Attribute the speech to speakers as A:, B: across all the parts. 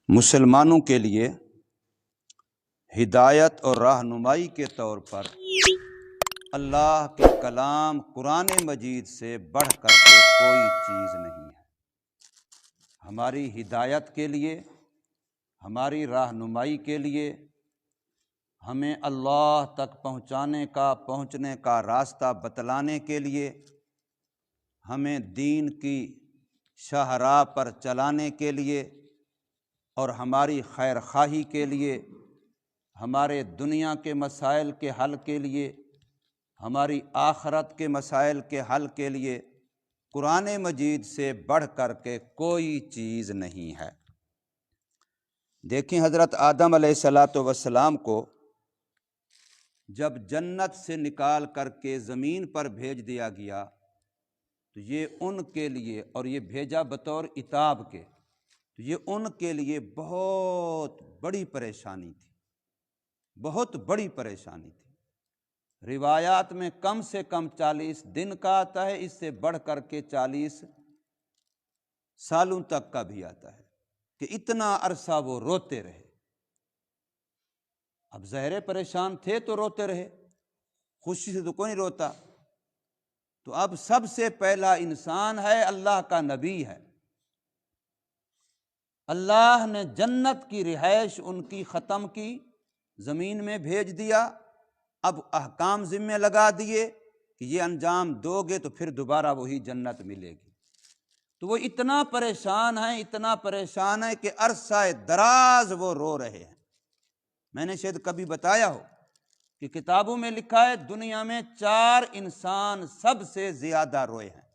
A: مسلمانوں کے لیے ہدایت اور رہنمائی کے طور پر اللہ کے کلام قرآن مجید سے بڑھ کر کے کوئی چیز نہیں ہے۔ ہماری ہدایت کے لیے، ہماری رہنمائی کے لیے، ہمیں اللہ تک پہنچنے کا راستہ بتلانے کے لیے، ہمیں دین کی شاہراہ پر چلانے کے لیے اور ہماری خیر خواہی کے لیے، ہمارے دنیا کے مسائل کے حل کے لیے، ہماری آخرت کے مسائل کے حل کے لیے قرآن مجید سے بڑھ کر کے کوئی چیز نہیں ہے۔ دیکھیں، حضرت آدم علیہ السلام کو جب جنت سے نکال کر کے زمین پر بھیج دیا گیا تو یہ ان کے لیے، اور یہ بھیجا بطور عتاب کے، تو یہ ان کے لیے بہت بڑی پریشانی تھی، بہت بڑی پریشانی تھی۔ روایات میں کم سے کم 40 دن کا آتا ہے، اس سے بڑھ کر کے 40 سالوں تک کا بھی آتا ہے کہ اتنا عرصہ وہ روتے رہے۔ اب ظاہر پریشان تھے تو روتے رہے، خوشی سے تو کوئی نہیں روتا۔ تو اب سب سے پہلا انسان ہے، اللہ کا نبی ہے۔ اللہ نے جنت کی رہائش ان کی ختم کی، زمین میں بھیج دیا۔ اب احکام ذمہ لگا دیے کہ یہ انجام دو گے تو پھر دوبارہ وہی جنت ملے گی۔ تو وہ اتنا پریشان ہے کہ عرصہ دراز وہ رو رہے ہیں۔ میں نے شاید کبھی بتایا ہو کہ کتابوں میں لکھا ہے دنیا میں 4 انسان سب سے زیادہ روئے ہیں۔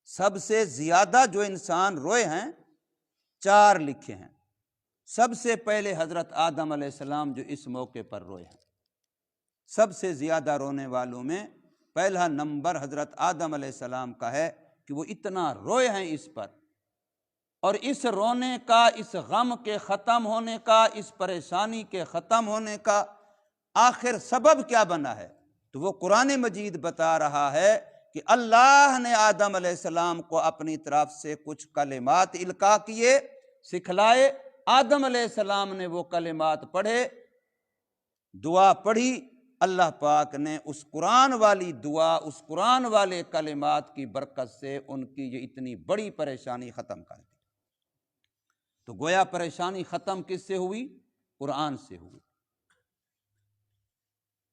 A: سب سے زیادہ جو انسان روئے ہیں 4 لکھے ہیں۔ سب سے پہلے حضرت آدم علیہ السلام جو اس موقع پر روئے ہیں، سب سے زیادہ رونے والوں میں پہلا نمبر حضرت آدم علیہ السلام کا ہے کہ وہ اتنا روئے ہیں اس پر۔ اور اس رونے کا، اس غم کے ختم ہونے کا، اس پریشانی کے ختم ہونے کا آخر سبب کیا بنا ہے؟ تو وہ قرآن مجید بتا رہا ہے کہ اللہ نے آدم علیہ السلام کو اپنی طرف سے کچھ کلمات القاء کیے، سکھلائے۔ آدم علیہ السلام نے وہ کلمات پڑھے، دعا پڑھی، اللہ پاک نے اس قرآن والی دعا، اس قرآن والے کلمات کی برکت سے ان کی یہ اتنی بڑی پریشانی ختم کر دی۔ تو گویا پریشانی ختم کس سے ہوئی؟ قرآن سے ہوئی۔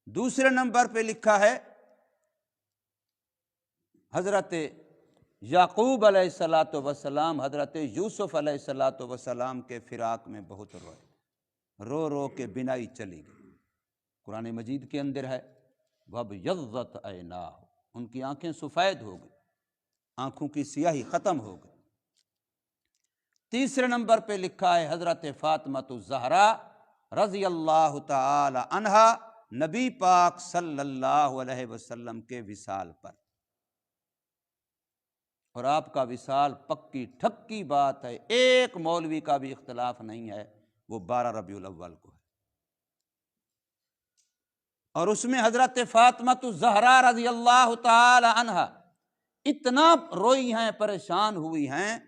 A: دوسرے نمبر پہ لکھا ہے حضرت یعقوب علیہ السلام حضرت یوسف علیہ السلام کے فراق میں بہت روئے، رو رو کے بینائی چلی گئی۔ قرآن مجید کے اندر ہے وَابْيَضَّتْ عَيْنَاهُ، ان کی آنکھیں سفید ہو گئی، آنکھوں کی سیاہی ختم ہو گئی۔ تیسرے نمبر پہ لکھا ہے حضرت فاطمۃ الزہرا رضی اللہ تعالی عنہا، نبی پاک صلی اللہ علیہ وسلم کے وصال پر۔ اور آپ کا وصال پکی ٹھکی بات ہے، ایک مولوی کا بھی اختلاف نہیں ہے، وہ 12 ربیع الاول کو ہے۔ اور اس میں حضرت فاطمۃ الزہرا رضی اللہ تعالی عنہا اتنا روئی ہیں، پریشان ہوئی ہیں،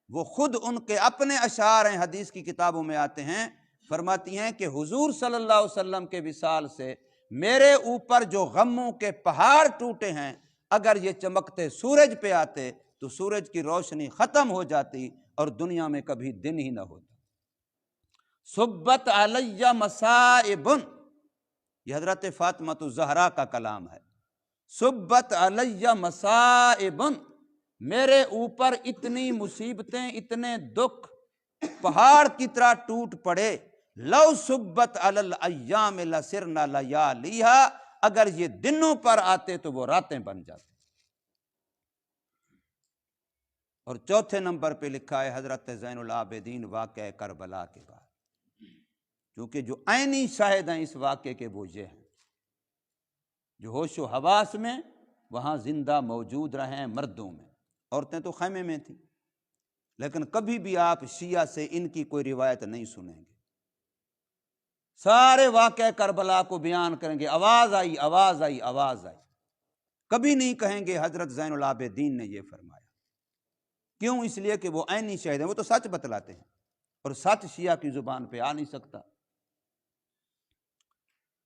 A: وہ خود ان کے اپنے اشعار ہیں، حدیث کی کتابوں میں آتے ہیں، فرماتی ہیں کہ حضور صلی اللہ علیہ وسلم کے وصال سے میرے اوپر جو غموں کے پہاڑ ٹوٹے ہیں، اگر یہ چمکتے سورج پہ آتے تو سورج کی روشنی ختم ہو جاتی اور دنیا میں کبھی دن ہی نہ ہوتا۔ صبت علی مصائب، یہ حضرت فاطمۃ الزہرا کا کلام ہے۔ صبت علی مصائب، میرے اوپر اتنی مصیبتیں، اتنے دکھ پہاڑ کی طرح ٹوٹ پڑے۔ لو صبت علی الایام لسرنا لیالیہا، اگر یہ دنوں پر آتے تو وہ راتیں بن جاتی۔ اور چوتھے نمبر پہ لکھا ہے حضرت زین العابدین واقعہ کربلا کے بعد، کیونکہ جو عینی شاہد ہیں اس واقعے کے وہ یہ ہیں جو ہوش و حواس میں وہاں زندہ موجود رہے ہیں، مردوں میں، عورتیں تو خیمے میں تھیں، لیکن کبھی بھی آپ شیعہ سے ان کی کوئی روایت نہیں سنیں گے۔ سارے واقعہ کربلا کو بیان کریں گے، آواز آئی آواز آئی آواز آئی، کبھی نہیں کہیں گے حضرت زین العابدین نے یہ فرمایا۔ کیوں؟ اس لیے کہ وہ عینی شہید ہیں، وہ تو سچ بتلاتے ہیں، اور سچ شیعہ کی زبان پہ آ نہیں سکتا۔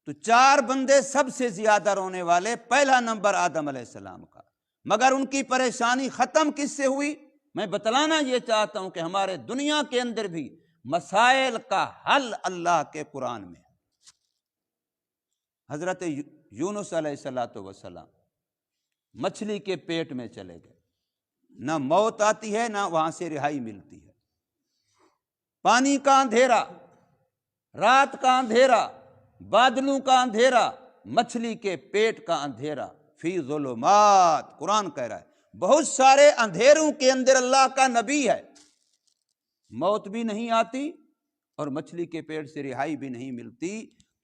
A: تو 4 بندے سب سے زیادہ رونے والے، پہلا نمبر آدم علیہ السلام کا، مگر ان کی پریشانی ختم کس سے ہوئی؟ میں بتلانا یہ چاہتا ہوں کہ ہمارے دنیا کے اندر بھی مسائل کا حل اللہ کے قرآن میں ہے۔ حضرت یونس علیہ السلام مچھلی کے پیٹ میں چلے گئے، نہ موت آتی ہے نہ وہاں سے رہائی ملتی ہے، پانی کا اندھیرا، رات کا اندھیرا، بادلوں کا اندھیرا، مچھلی کے پیٹ کا اندھیرا، فی ظلمات، قرآن کہہ رہا ہے بہت سارے اندھیروں کے اندر اللہ کا نبی ہے، موت بھی نہیں آتی اور مچھلی کے پیٹ سے رہائی بھی نہیں ملتی۔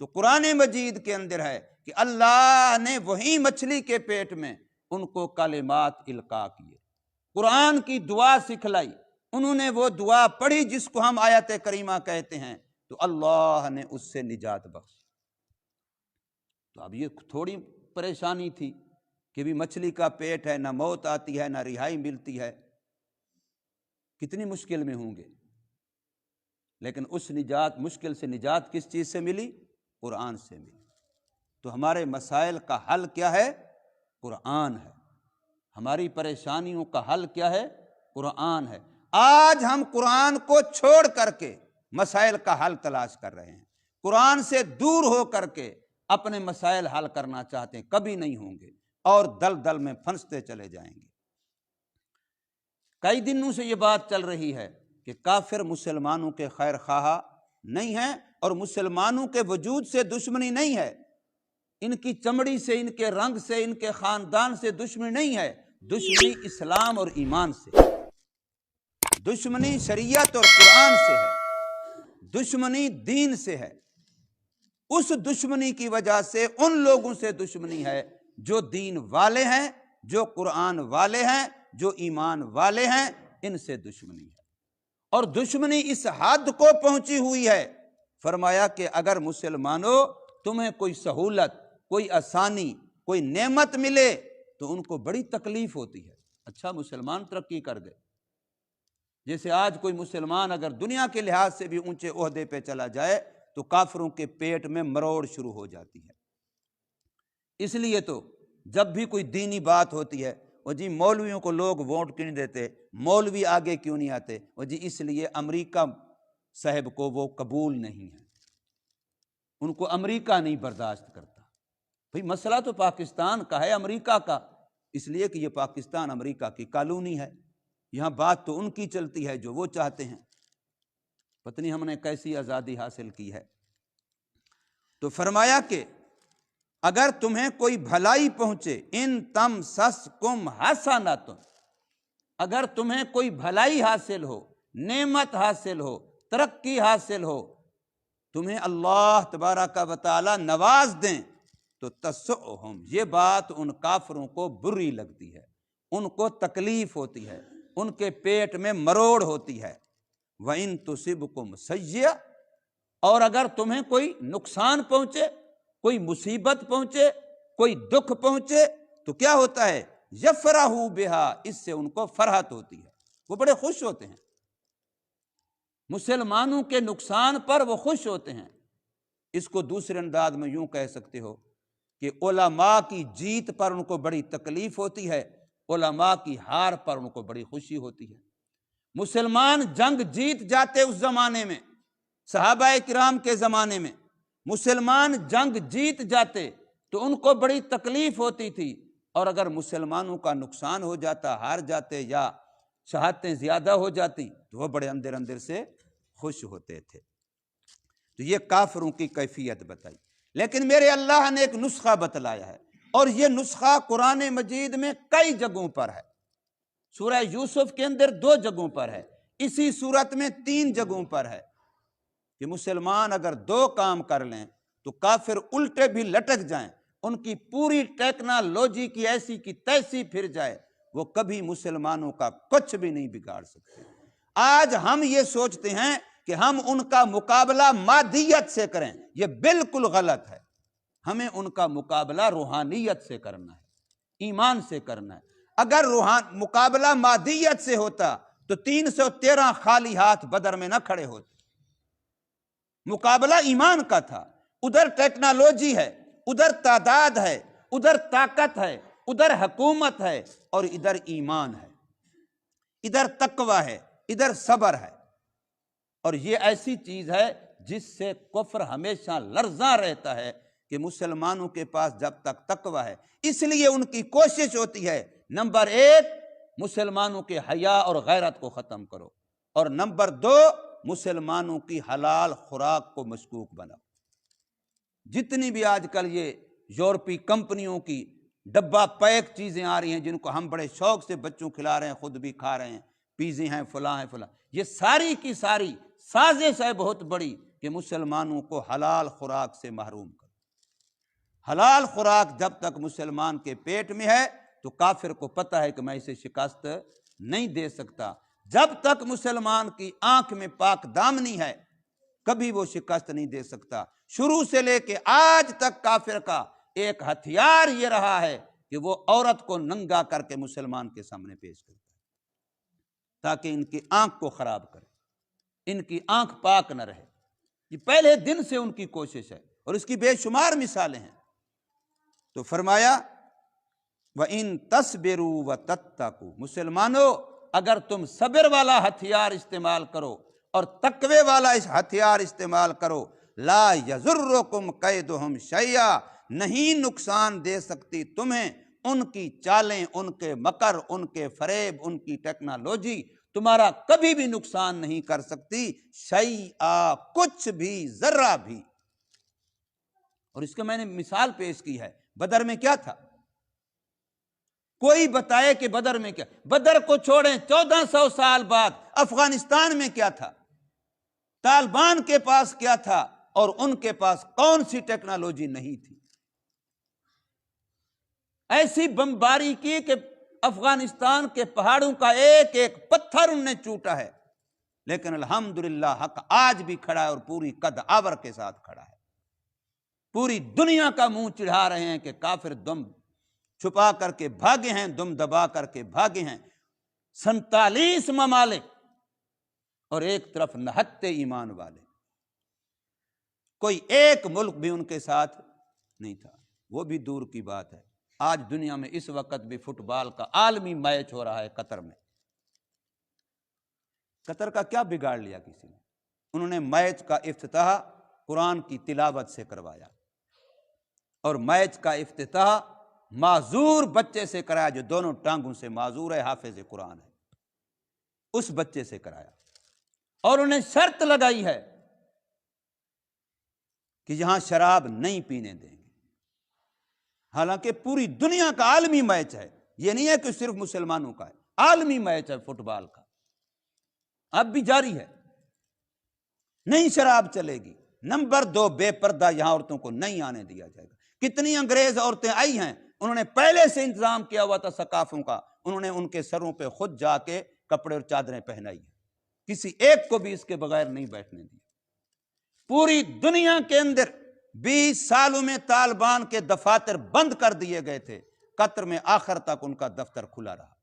A: تو قرآن مجید کے اندر ہے کہ اللہ نے وہی مچھلی کے پیٹ میں ان کو کلمات القاء کیے، قرآن کی دعا سکھلائی، انہوں نے وہ دعا پڑھی جس کو ہم آیت کریمہ کہتے ہیں، تو اللہ نے اس سے نجات بخشی۔ تو اب یہ تھوڑی پریشانی تھی کہ بھی مچھلی کا پیٹ ہے، نہ موت آتی ہے نہ رہائی ملتی ہے، کتنی مشکل میں ہوں گے، لیکن اس مشکل سے نجات کس چیز سے ملی؟ قرآن سے ملی۔ تو ہمارے مسائل کا حل کیا ہے؟ قرآن ہے۔ ہماری پریشانیوں کا حل کیا ہے؟ قرآن ہے۔ آج ہم قرآن کو چھوڑ کر کے مسائل کا حل تلاش کر رہے ہیں، قرآن سے دور ہو کر کے اپنے مسائل حل کرنا چاہتے ہیں، کبھی نہیں ہوں گے، اور دل میں پھنستے چلے جائیں گے۔ کئی دنوں سے یہ بات چل رہی ہے کہ کافر مسلمانوں کے خیر خواہ نہیں ہیں، اور مسلمانوں کے وجود سے دشمنی نہیں ہے، ان کی چمڑی سے، ان کے رنگ سے، ان کے خاندان سے دشمنی نہیں ہے، دشمنی اسلام اور ایمان سے، دشمنی شریعت اور قرآن سے ہے، دشمنی دین سے ہے۔ اس دشمنی کی وجہ سے ان لوگوں سے دشمنی ہے جو دین والے ہیں، جو قرآن والے ہیں، جو ایمان والے ہیں، ان سے دشمنی ہے۔ اور دشمنی اس حد کو پہنچی ہوئی ہے، فرمایا کہ اگر مسلمانوں تمہیں کوئی سہولت، کوئی آسانی، کوئی نعمت ملے تو ان کو بڑی تکلیف ہوتی ہے۔ اچھا مسلمان ترقی کر گئے، جیسے آج کوئی مسلمان اگر دنیا کے لحاظ سے بھی اونچے عہدے پہ چلا جائے تو کافروں کے پیٹ میں مروڑ شروع ہو جاتی ہے۔ اس لیے تو جب بھی کوئی دینی بات ہوتی ہے، وہ جی مولویوں کو لوگ ووٹ کیوں نہیں دیتے، مولوی آگے کیوں نہیں آتے، وہ جی اس لیے امریکہ صاحب کو وہ قبول نہیں ہے، ان کو امریکہ نہیں برداشت کرتا۔ بھئی مسئلہ تو پاکستان کا ہے، امریکہ کا، اس لیے کہ یہ پاکستان امریکہ کی کالونی ہے، یہاں بات تو ان کی چلتی ہے جو وہ چاہتے ہیں۔ پتہ نہیں ہم نے کیسی آزادی حاصل کی ہے۔ تو فرمایا کہ اگر تمہیں کوئی بھلائی پہنچے، ان تمسسکم حسنۃ، اگر تمہیں کوئی بھلائی حاصل ہو، نعمت حاصل ہو، ترقی حاصل ہو، تمہیں اللہ تبارک و تعالی نواز دیں، تو تسؤہم، یہ بات ان کافروں کو بری لگتی ہے، ان کو تکلیف ہوتی ہے، ان کے پیٹ میں مروڑ ہوتی ہے۔ وَإِن تُصِبْكُمْ سَیِّئَةٌ، اور اگر تمہیں کوئی نقصان پہنچے، کوئی مصیبت پہنچے، کوئی دکھ پہنچے، تو کیا ہوتا ہے؟ یفرحوا بہا، اس سے ان کو فرحت ہوتی ہے، وہ بڑے خوش ہوتے ہیں، مسلمانوں کے نقصان پر وہ خوش ہوتے ہیں۔ اس کو دوسرے انداز میں یوں کہہ سکتے ہو کہ علماء کی جیت پر ان کو بڑی تکلیف ہوتی ہے، علماء کی ہار پر ان کو بڑی خوشی ہوتی ہے۔ مسلمان جنگ جیت جاتے اس زمانے میں، صحابہ کرام کے زمانے میں مسلمان جنگ جیت جاتے تو ان کو بڑی تکلیف ہوتی تھی، اور اگر مسلمانوں کا نقصان ہو جاتا، ہار جاتے یا شہادتیں زیادہ ہو جاتی تو وہ بڑے اندر اندر سے خوش ہوتے تھے۔ تو یہ کافروں کی کیفیت بتائی، لیکن میرے اللہ نے ایک نسخہ بتلایا ہے، اور یہ نسخہ قرآن مجید میں کئی جگہوں پر ہے۔ سورہ یوسف کے اندر 2 جگہوں پر ہے، اسی سورت میں 3 جگہوں پر ہے کہ مسلمان اگر 2 کام کر لیں تو کافر الٹے بھی لٹک جائیں، ان کی پوری ٹیکنالوجی کی ایسی کی تیسی پھر جائے، وہ کبھی مسلمانوں کا کچھ بھی نہیں بگاڑ سکتے۔ آج ہم یہ سوچتے ہیں کہ ہم ان کا مقابلہ مادیت سے کریں، یہ بالکل غلط ہے۔ ہمیں ان کا مقابلہ روحانیت سے کرنا ہے، ایمان سے کرنا ہے۔ اگر مقابلہ مادیت سے ہوتا تو 313 خالی ہاتھ بدر میں نہ کھڑے ہوتے۔ مقابلہ ایمان کا تھا، ادھر ٹیکنالوجی ہے، ادھر تعداد ہے، ادھر طاقت ہے، ادھر حکومت ہے، اور ادھر ایمان ہے، ادھر تقوی ہے، ادھر صبر ہے۔ اور یہ ایسی چیز ہے جس سے کفر ہمیشہ لرزاں رہتا ہے کہ مسلمانوں کے پاس جب تک تقوی ہے، اس لیے ان کی کوشش ہوتی ہے نمبر 1 مسلمانوں کے حیا اور غیرت کو ختم کرو، اور نمبر 2 مسلمانوں کی حلال خوراک کو مشکوک بناؤ۔ جتنی بھی آج کل یہ یورپی کمپنیوں کی ڈبہ پیک چیزیں آ رہی ہیں جن کو ہم بڑے شوق سے بچوں کھلا رہے ہیں، خود بھی کھا رہے ہیں، پیزے ہیں، فلاں ہیں فلاں، یہ ساری کی ساری سازش ہے بہت بڑی کہ مسلمانوں کو حلال خوراک سے محروم کرو۔ حلال خوراک جب تک مسلمان کے پیٹ میں ہے تو کافر کو پتہ ہے کہ میں اسے شکست نہیں دے سکتا۔ جب تک مسلمان کی آنکھ میں پاک دامنی ہے کبھی وہ شکست نہیں دے سکتا۔ شروع سے لے کے آج تک کافر کا ایک ہتھیار یہ رہا ہے کہ وہ عورت کو ننگا کر کے مسلمان کے سامنے پیش کرتا ہے تاکہ ان کی آنکھ کو خراب کرے، ان کی آنکھ پاک نہ رہے۔ یہ پہلے دن سے ان کی کوشش ہے اور اس کی بے شمار مثالیں ہیں۔ تو فرمایا وَإِن تَصْبِرُوا وَتَتَّقُوا، مسلمانوں اگر تم صبر والا ہتھیار استعمال کرو اور تقوی والا اس ہتھیار استعمال کرو، لا یضرکم کیدہم شیئا، نہیں نقصان دے سکتی تمہیں ان کی چالیں، ان کے مکر، ان کے فریب، ان کی ٹیکنالوجی تمہارا کبھی بھی نقصان نہیں کر سکتی، شیئا، کچھ بھی، ذرہ بھی۔ اور اس کا میں نے مثال پیش کی ہے، بدر میں کیا تھا؟ کوئی بتائے کہ بدر میں کیا؟ بدر کو چھوڑیں 1400 سال بعد افغانستان میں کیا تھا؟ طالبان کے پاس کیا تھا اور ان کے پاس کون سی ٹیکنالوجی نہیں تھی؟ ایسی بمباری کی کہ افغانستان کے پہاڑوں کا ایک ایک پتھر ان نے چوٹا ہے، لیکن الحمدللہ حق آج بھی کھڑا ہے اور پوری قد آور کے ساتھ کھڑا ہے۔ پوری دنیا کا منہ چڑھا رہے ہیں کہ کافر دم چھپا کر کے بھاگے ہیں، دم دبا کر کے بھاگے ہیں 47 ممالک، اور ایک طرف نہتے ایمان والے، کوئی ایک ملک بھی ان کے ساتھ نہیں تھا۔ وہ بھی دور کی بات ہے، آج دنیا میں اس وقت بھی فٹ بال کا عالمی میچ ہو رہا ہے قطر میں۔ قطر کا کیا بگاڑ لیا کسی نے؟ انہوں نے میچ کا افتتاح قرآن کی تلاوت سے کروایا، اور میچ کا افتتاح معذور بچے سے کرایا جو دونوں ٹانگوں سے معذور ہے، حافظ قرآن ہے، اس بچے سے کرایا، اور انہیں شرط لگائی ہے کہ یہاں شراب نہیں پینے دیں گے۔ حالانکہ پوری دنیا کا عالمی میچ ہے، یہ نہیں ہے کہ صرف مسلمانوں کا ہے، عالمی میچ ہے فٹ بال کا، اب بھی جاری ہے۔ نہیں شراب چلے گی۔ نمبر 2 بے پردہ یہاں عورتوں کو نہیں آنے دیا جائے گا۔ کتنی انگریز عورتیں آئی ہیں، انہوں نے پہلے سے انتظام کیا ہوا تھا ثقافتوں کا، انہوں نے ان کے سروں پہ خود جا کے کپڑے اور چادریں پہنائی ہیں، کسی ایک کو بھی اس کے بغیر نہیں بیٹھنے دی۔ پوری دنیا کے اندر 20 سالوں میں طالبان کے دفاتر بند کر دیے گئے تھے، قطر میں آخر تک ان کا دفتر کھلا رہا۔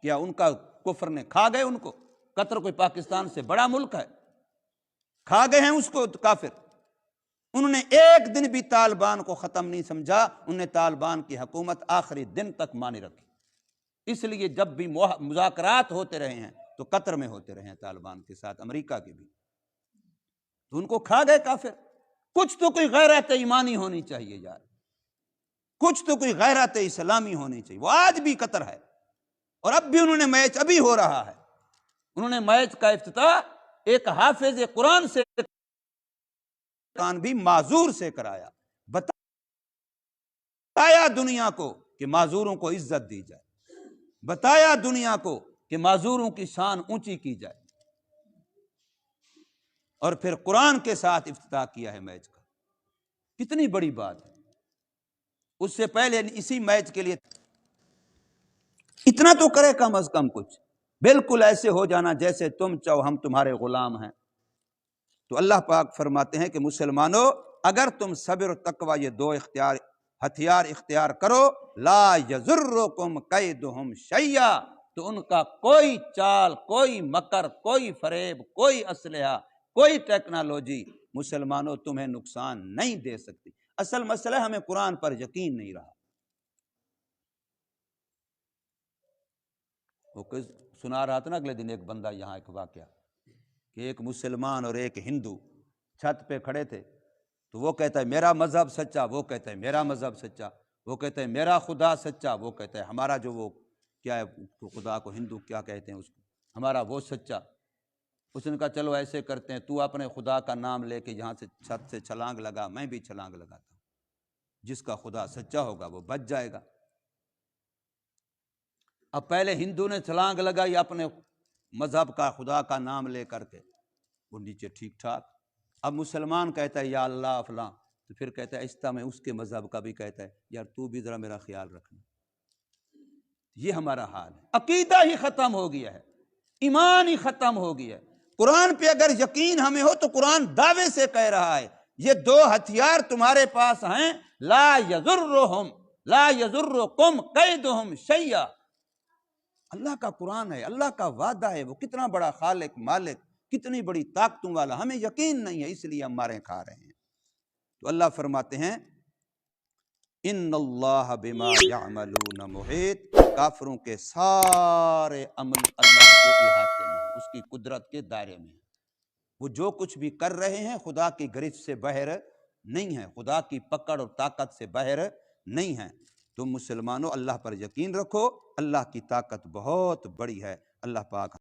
A: کیا ان کا کفر نے کھا گئے ان کو؟ قطر کوئی پاکستان سے بڑا ملک ہے، کھا گئے ہیں اس کو کافر۔ انہوں نے ایک دن بھی طالبان کو ختم نہیں سمجھا، انہوں نے طالبان کی حکومت آخری دن تک مانے رکھی۔ اس لیے جب بھی مذاکرات ہوتے رہے ہیں تو قطر میں ہوتے رہے ہیں طالبان کے ساتھ، امریکہ کے بھی، تو ان کو کھا گئے کافر۔ کچھ تو کوئی غیرت ایمانی ہونی چاہیے یار، کچھ تو کوئی غیرت اسلامی ہونی چاہیے۔ وہ آج بھی قطر ہے، اور اب بھی انہوں نے میچ ابھی ہو رہا ہے، انہوں نے میچ کا افتتاح ایک حافظ قرآن سے کان بھی معذور سے کرایا، بتایا دنیا کو کہ معذوروں کو عزت دی جائے، بتایا دنیا کو کہ معذوروں کی شان اونچی کی جائے، اور پھر قرآن کے ساتھ افتتاح کیا ہے میچ کا۔ کتنی بڑی بات ہے۔ اس سے پہلے اسی میچ کے لیے اتنا تو کرے کم از کم کچھ، بالکل ایسے ہو جانا جیسے تم چاہو، ہم تمہارے غلام ہیں۔ تو اللہ پاک فرماتے ہیں کہ مسلمانوں، اگر تم صبر و تقوی یہ دو ہتھیار اختیار کرو، لا یضرکم کیدہم شیئا، تو ان کا کوئی چال، کوئی مکر، کوئی فریب، کوئی اسلحہ، کوئی ٹیکنالوجی مسلمانوں تمہیں نقصان نہیں دے سکتی۔ اصل مسئلہ ہمیں قرآن پر یقین نہیں رہا۔ وہ سنا رہا تھا نا اگلے دن ایک بندہ یہاں ایک واقعہ کہ ایک مسلمان اور ایک ہندو چھت پہ کھڑے تھے، تو وہ کہتا ہے میرا مذہب سچا، وہ کہتا ہے میرا مذہب سچا، وہ کہتا ہے میرا خدا سچا، وہ کہتا ہے ہمارا جو وہ کیا ہے خدا کو ہندو کیا کہتے ہیں اس کو، ہمارا وہ سچا۔ اس نے کہا چلو ایسے کرتے ہیں، تو اپنے خدا کا نام لے کے یہاں سے چھت سے چھلانگ لگا، میں بھی چھلانگ لگاتا ہوں، جس کا خدا سچا ہوگا وہ بچ جائے گا۔ اب پہلے ہندو نے چھلانگ لگائی اپنے مذہب کا خدا کا نام لے کر کے، وہ نیچے ٹھیک ٹھاک۔ اب مسلمان کہتا ہے یا اللہ فلاں، تو پھر کہتا ہے آہستہ میں اس کے مذہب کا بھی کہتا ہے یار تو بھی ذرا میرا خیال رکھنا۔ یہ ہمارا حال ہے، عقیدہ ہی ختم ہو گیا ہے، ایمان ہی ختم ہو گیا ہے۔ قرآن پہ اگر یقین ہمیں ہو تو قرآن دعوے سے کہہ رہا ہے یہ دو ہتھیار تمہارے پاس ہیں، لا یضرکم کیدہم شیئا۔ اللہ کا قرآن ہے، اللہ کا وعدہ ہے، وہ کتنا بڑا خالق مالک، کتنی بڑی طاقتوں والا، ہمیں یقین نہیں ہے اس لیے ہم مارے کھا رہے ہیں۔ تو اللہ فرماتے ہیں ان اللہ بما یعملون محیط، کافروں کے سارے عمل اللہ کے احاطے میں ہیں، اس کی قدرت کے دائرے میں ہیں۔ وہ جو کچھ بھی کر رہے ہیں خدا کی گرفت سے باہر نہیں ہے، خدا کی پکڑ اور طاقت سے باہر نہیں ہے۔ تم مسلمانوں اللہ پر یقین رکھو، اللہ کی طاقت بہت بڑی ہے۔ اللہ پاک